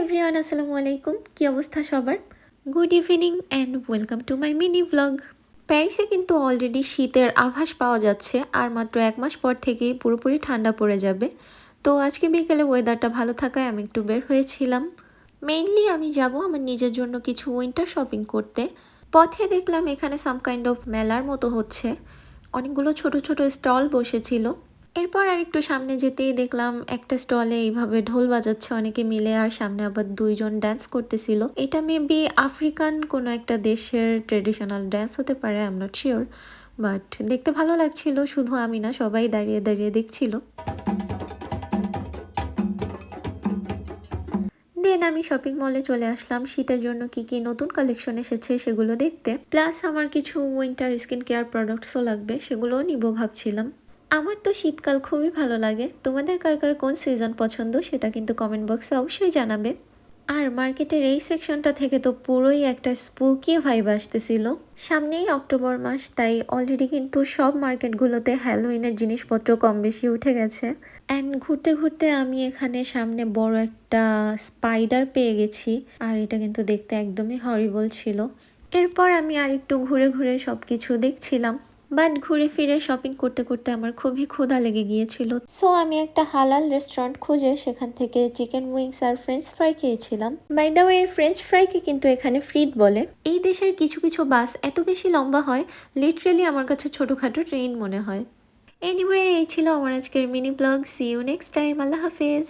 Everyone, আসসালামু আলাইকুম। কি অবস্থা সবার? Good evening and welcome to my mini vlog. প্যারিসে কিন্তু অলরেডি শীতের আভাস পাওয়া যাচ্ছে, আর মাত্র 1 মাস পর থেকেই পুরোপুরি ঠান্ডা পড়ে যাবে। তো আজকে বিকেলে ওয়েদারটা ভালো থাকায় আমি একটু বের হয়েছিলাম। মেইনলি আমি যাব আমার নিজের জন্য কিছু উইন্টার শপিং করতে। পথে দেখলাম এখানে সাম কাইন্ড অফ মেলার মতো হচ্ছে, অনেকগুলো ছোট ছোট স্টল বসেছিল। এরপর আর একটু সামনে যেতেই দেখলাম একটা স্টলে এইভাবে ঢোল বাজাচ্ছে অনেকে মিলে, আর সামনে আবার দুইজন ড্যান্স করতেছিল। এটা মেবি আফ্রিকান কোনো একটা দেশের ট্রেডিশনাল ড্যান্স হতে পারে, I am not sure, but দেখতে ভালো লাগছিল। শুধু আমি না, সবাই দাঁড়িয়ে দাঁড়িয়ে দেখছিল। দেন আমি শপিং মলে চলে আসলাম শীতের জন্য কি কি নতুন কালেকশন এসেছে সেগুলো দেখতে। প্লাস আমার কিছু উইন্টার স্কিন কেয়ার প্রোডাক্টসও লাগবে, সেগুলোও নিব ভাবছিলাম। আমার তো শীতকাল খুবই ভালো লাগে। তোমাদের কার কার কোন সিজন পছন্দ সেটা কিন্তু কমেন্ট বক্সে অবশ্যই জানাবে। আর মার্কেটের এই সেকশনটা থেকে তো পুরোই একটা স্পুকি ভাইব আসতেছিল। সামনেই অক্টোবর মাস, তাই অলরেডি কিন্তু সব মার্কেটগুলোতে হ্যালোউইনের জিনিসপত্র কম বেশি উঠে গেছে। অ্যান্ড ঘুরতে ঘুরতে আমি এখানে সামনে বড় একটা স্পাইডার পেয়ে গেছি, আর এটা কিন্তু দেখতে একদমই হরিবল ছিল। এরপর আমি আর একটু ঘুরে ঘুরে সব কিছু দেখছিলাম, বাট ঘুরে ফিরে শপিং করতে করতে আমার খুবই ক্ষুধা লেগে গিয়েছিল। সো আমি একটা হালাল রেস্টুরেন্ট খুঁজে সেখান থেকে চিকেন উইংস আর ফ্রেঞ্চ ফ্রাই খেয়েছিলাম। বাই দ্য ওয়ে, ফ্রেঞ্চ ফ্রাইকে কিন্তু এখানে ফ্রিট বলে। এই দেশের কিছু কিছু বাস এত বেশি লম্বা হয়, লিটারেলি আমার কাছে ছোটখাটো ট্রেন মনে হয়। এনিওয়ে, এই ছিল আমার আজকের mini blog. See you next time. আল্লাহ হাফেজ।